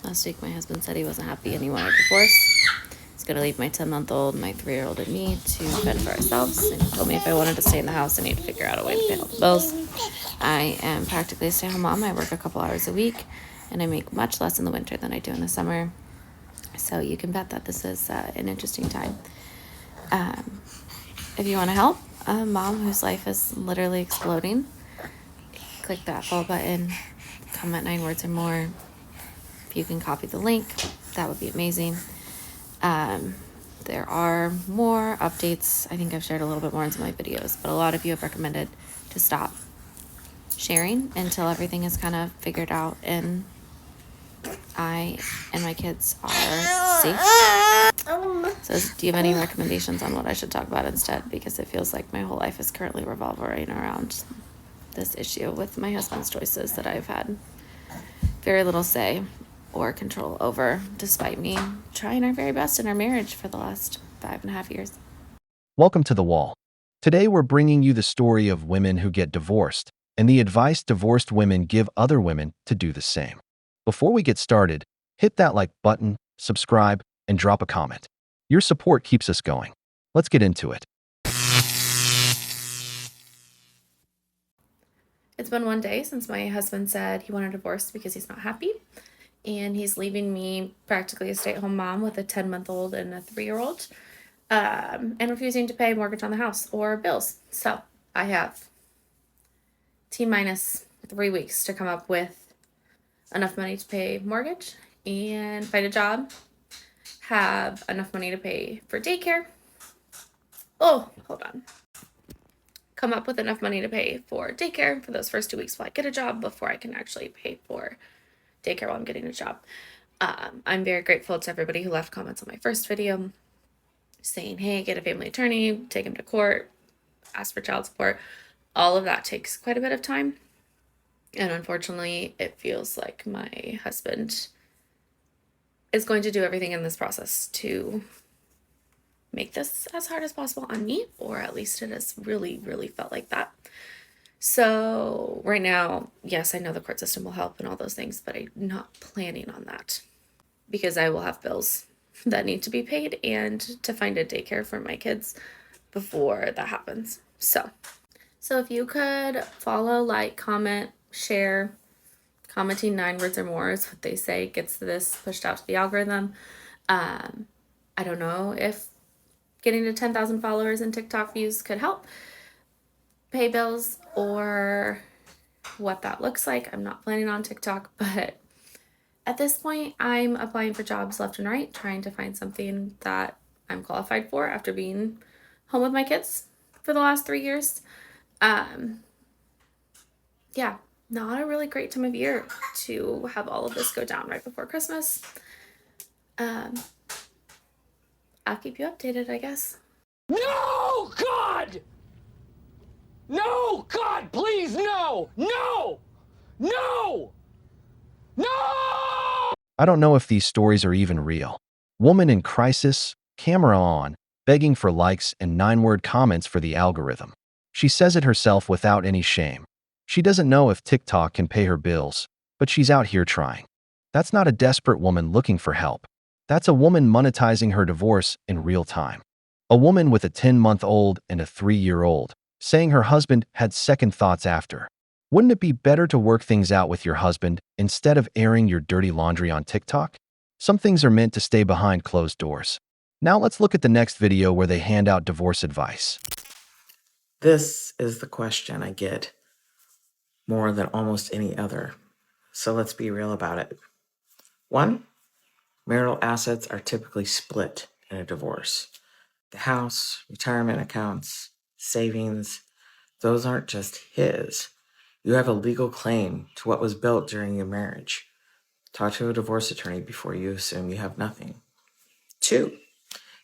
Last week my husband said he wasn't happy and he wanted a divorce. He's going to leave my 10-month-old, my 3-year-old, and me to fend for ourselves. And he told me if I wanted to stay in the house, I need to figure out a way to pay all the bills. I am practically a stay-at-home mom. I work a couple hours a week, and I make much less in the winter than I do in the summer. So you can bet that this is an interesting time. If you want to help a mom whose life is literally exploding, click that follow button, comment 9 words or more. If you can copy the link, that would be amazing. There are more updates. I think I've shared a little bit more in some of my videos, but a lot of you have recommended to stop sharing until everything is kind of figured out and I and my kids are safe. So do you have any recommendations on what I should talk about instead? Because it feels like my whole life is currently revolving around this issue with my husband's choices that I've had very little say or control over, despite me trying our very best in our marriage for the last 5.5 years. Welcome to The Wall. Today we're bringing you the story of women who get divorced and the advice divorced women give other women to do the same. Before we get started, hit that like button, subscribe, and drop a comment. Your support keeps us going. Let's get into it. It's been one day since my husband said he wanted a divorce because he's not happy. And he's leaving me practically a stay-at-home mom with a 10-month-old and a 3-year-old, and refusing to pay mortgage on the house or bills. So I have T-minus 3 weeks to come up with enough money to pay mortgage and find a job, have enough money to pay for daycare. Oh, hold on. Come up with enough money to pay for daycare for those first 2 weeks while I get a job before I can actually pay for daycare while I'm getting a job. I'm very grateful to everybody who left comments on my first video saying, hey, get a family attorney, take him to court, ask for child support. All of that takes quite a bit of time. And unfortunately, it feels like my husband is going to do everything in this process to make this as hard as possible on me, or at least it has really, really felt like that. So right now, yes, I know the court system will help and all those things, but I'm not planning on that because I will have bills that need to be paid and to find a daycare for my kids before that happens. So if you could follow, like, comment, share. Commenting 9 words or more is what they say gets this pushed out to the algorithm. I don't know if getting to 10,000 followers and TikTok views could help pay bills or what that looks like. I'm not planning on TikTok, but at this point, I'm applying for jobs left and right, trying to find something that I'm qualified for after being home with my kids for the last 3 years. Yeah, not a really great time of year to have all of this go down right before Christmas. I'll keep you updated, I guess. No, God! No, God, please, no! No! No! No! I don't know if these stories are even real. Woman in crisis, camera on, begging for likes and 9-word comments for the algorithm. She says it herself without any shame. She doesn't know if TikTok can pay her bills, but she's out here trying. That's not a desperate woman looking for help. That's a woman monetizing her divorce in real time. A woman with a 10-month-old and a 3-year-old, saying her husband had second thoughts after. Wouldn't it be better to work things out with your husband instead of airing your dirty laundry on TikTok? Some things are meant to stay behind closed doors. Now let's look at the next video where they hand out divorce advice. This is the question I get more than almost any other. So let's be real about it. 1, marital assets are typically split in a divorce. The house, retirement accounts, savings, those aren't just his. You have a legal claim to what was built during your marriage. Talk to a divorce attorney before you assume you have nothing. 2,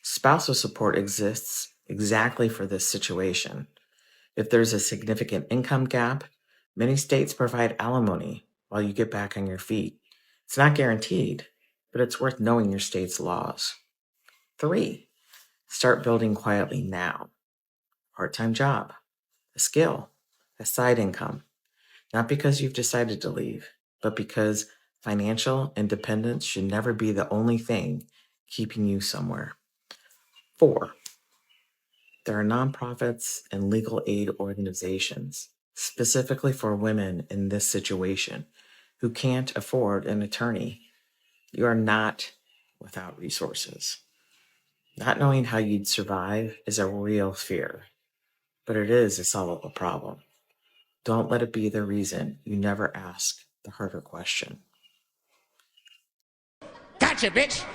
spousal support exists exactly for this situation. If there's a significant income gap, many states provide alimony while you get back on your feet. It's not guaranteed, but it's worth knowing your state's laws. 3, start building quietly now. Part-time job, a skill, a side income. Not because you've decided to leave, but because Financial independence should never be the only thing keeping you somewhere. 4, there are nonprofits and legal aid organizations specifically for women in this situation who can't afford an attorney. You are not without resources. Not knowing how you'd survive is a real fear, but it is a solvable problem. Don't let it be the reason you never ask the harder question. Gotcha, bitch!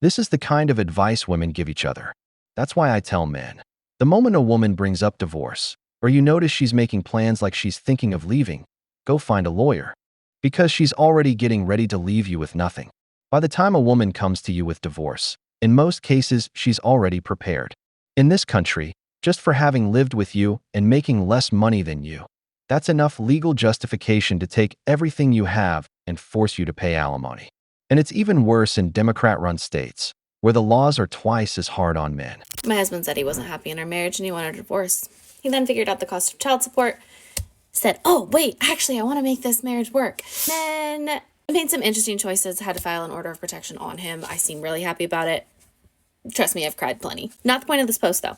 This is the kind of advice women give each other. That's why I tell men, the moment a woman brings up divorce, or you notice she's making plans like she's thinking of leaving, go find a lawyer. Because she's already getting ready to leave you with nothing. By the time a woman comes to you with divorce, in most cases, she's already prepared. In this country, just for having lived with you and making less money than you, that's enough legal justification to take everything you have and force you to pay alimony. And it's even worse in Democrat-run states, where the laws are twice as hard on men. My husband said he wasn't happy in our marriage and he wanted a divorce. He then figured out the cost of child support, said, oh, wait, actually, I want to make this marriage work. Then made some interesting choices, had to file an order of protection on him. I seem really happy about it. Trust me, I've cried plenty. Not the point of this post, though.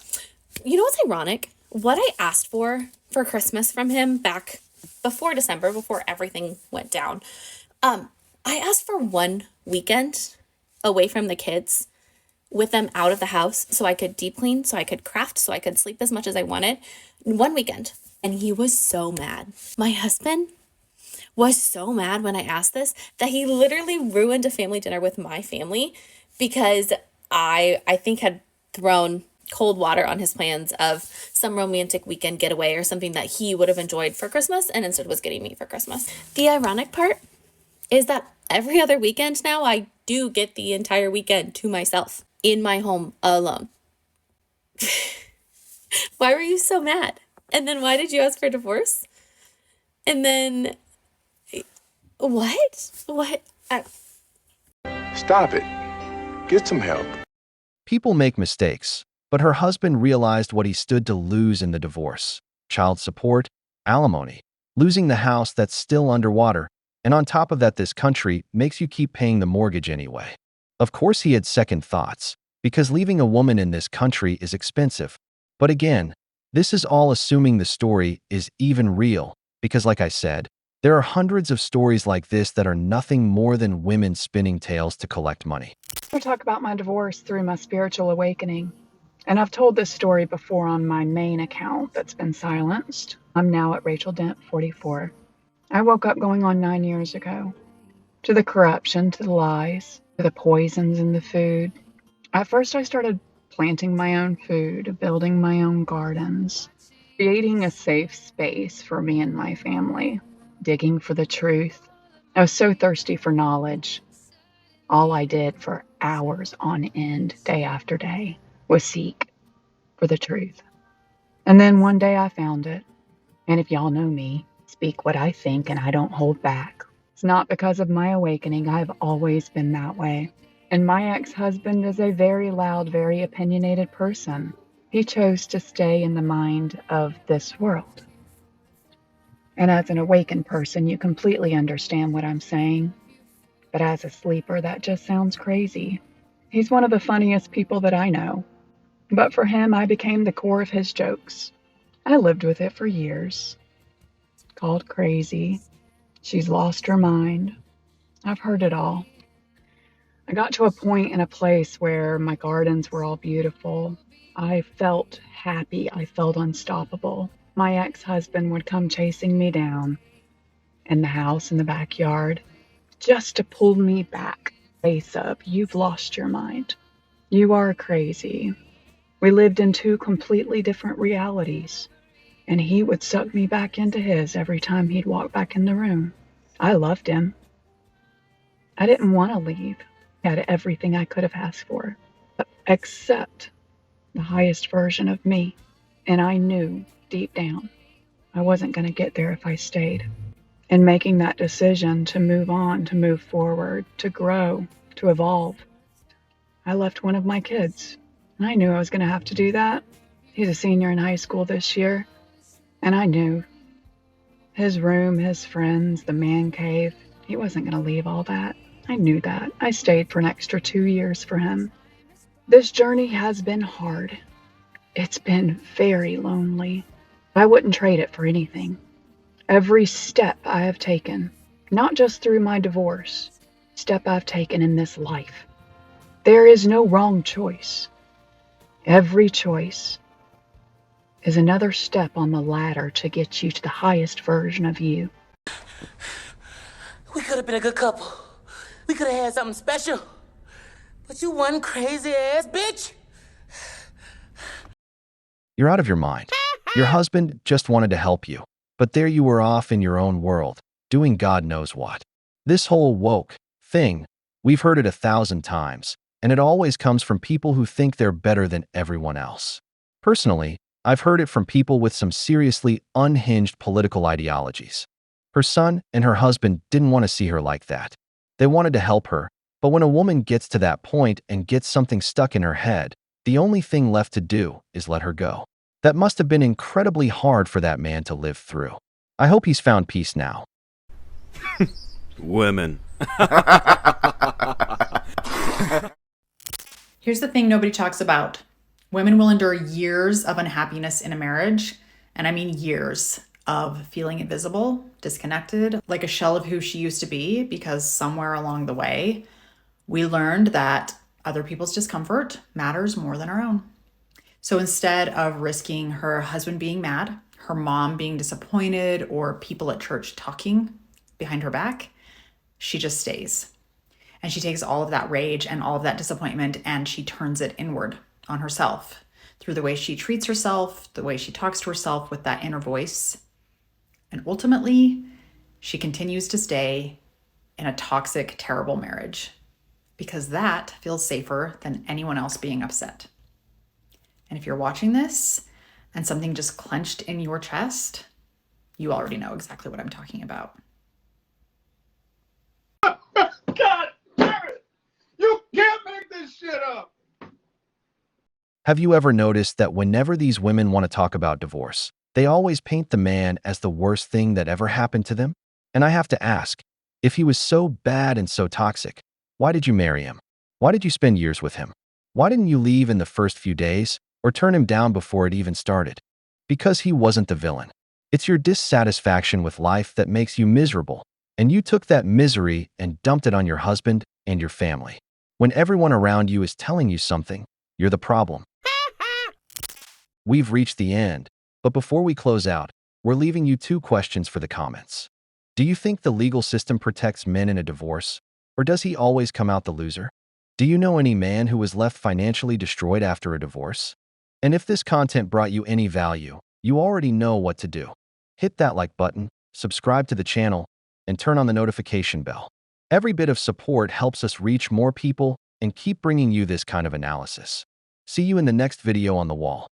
You know what's ironic? What I asked for Christmas from him back before December, before everything went down, I asked for one weekend away from the kids with them out of the house so I could deep clean, so I could craft, so I could sleep as much as I wanted. One weekend. And he was so mad. My husband was so mad when I asked this that he literally ruined a family dinner with my family because I think had thrown cold water on his plans of some romantic weekend getaway or something that he would have enjoyed for Christmas and instead was getting me for Christmas. The ironic part is that every other weekend now I do get the entire weekend to myself in my home alone. Why were you so mad? And then why did you ask for divorce? And then what? Stop it. Get some help. People make mistakes, but her husband realized what he stood to lose in the divorce: child support, alimony, losing the house that's still underwater, and on top of that, this country makes you keep paying the mortgage anyway. Of course, he had second thoughts, because leaving a woman in this country is expensive. But again, this is all assuming the story is even real, because like I said, there are hundreds of stories like this that are nothing more than women spinning tales to collect money. I talk about my divorce through my spiritual awakening. And I've told this story before on my main account that's been silenced. I'm now at Rachel Dent 44. I woke up going on 9 years ago. To the corruption, to the lies, to the poisons in the food. At first I started planting my own food, building my own gardens, creating a safe space for me and my family, digging for the truth. I was so thirsty for knowledge. All I did for hours on end, day after day, was seek for the truth. And then one day I found it. And if y'all know me, speak what I think and I don't hold back. It's not because of my awakening. I've always been that way. And my ex-husband is a very loud, very opinionated person. He chose to stay in the mind of this world. And as an awakened person, you completely understand what I'm saying. But as a sleeper, that just sounds crazy. He's one of the funniest people that I know. But for him, I became the core of his jokes. I lived with it for years. Called crazy. She's lost her mind. I've heard it all. I got to a point in a place where my gardens were all beautiful. I felt happy. I felt unstoppable. My ex-husband would come chasing me down in the house in the backyard just to pull me back. Face up, you've lost your mind. You are crazy. We lived in two completely different realities, and he would suck me back into his every time he'd walk back in the room. I loved him. I didn't want to leave. I had everything I could have asked for, except the highest version of me. And I knew deep down I wasn't going to get there if I stayed. And making that decision to move on, to move forward, to grow, to evolve, I left one of my kids. And I knew I was going to have to do that. He's a senior in high school this year. And I knew his room, his friends, the man cave, He wasn't going to leave all that. I knew that. I stayed for an extra 2 years for him. This journey has been hard. It's been very lonely. I wouldn't trade it for anything. Every step I have taken, not just through my divorce, step I've taken in this life. There is no wrong choice. Every choice is another step on the ladder to get you to the highest version of you. We could have been a good couple. We could have had something special. But you one crazy ass bitch. You're out of your mind. Your husband just wanted to help you, but there you were off in your own world, doing God knows what. This whole woke thing, we've heard it 1,000 times, and it always comes from people who think they're better than everyone else. Personally, I've heard it from people with some seriously unhinged political ideologies. Her son and her husband didn't want to see her like that. They wanted to help her, but when a woman gets to that point and gets something stuck in her head, the only thing left to do is let her go. That must have been incredibly hard for that man to live through. I hope he's found peace now. Women. Here's the thing nobody talks about. Women will endure years of unhappiness in a marriage, and I mean years of feeling invisible, disconnected, like a shell of who she used to be, because somewhere along the way, we learned that other people's discomfort matters more than our own. So instead of risking her husband being mad, her mom being disappointed, or people at church talking behind her back, she just stays. And she takes all of that rage and all of that disappointment and she turns it inward on herself through the way she treats herself, the way she talks to herself with that inner voice. And ultimately, she continues to stay in a toxic, terrible marriage because that feels safer than anyone else being upset. And if you're watching this and something just clenched in your chest, you already know exactly what I'm talking about. God damn it! You can't make this shit up! Have you ever noticed that whenever these women want to talk about divorce, they always paint the man as the worst thing that ever happened to them? And I have to ask, if he was so bad and so toxic, why did you marry him? Why did you spend years with him? Why didn't you leave in the first few days or turn him down before it even started? Because he wasn't the villain. It's your dissatisfaction with life that makes you miserable, and you took that misery and dumped it on your husband and your family. When everyone around you is telling you something, you're the problem. We've reached the end, but before we close out, we're leaving you 2 questions for the comments. Do you think the legal system protects men in a divorce, or does he always come out the loser? Do you know any man who was left financially destroyed after a divorce? And if this content brought you any value, you already know what to do. Hit that like button, subscribe to the channel, and turn on the notification bell. Every bit of support helps us reach more people and keep bringing you this kind of analysis. See you in the next video on the wall.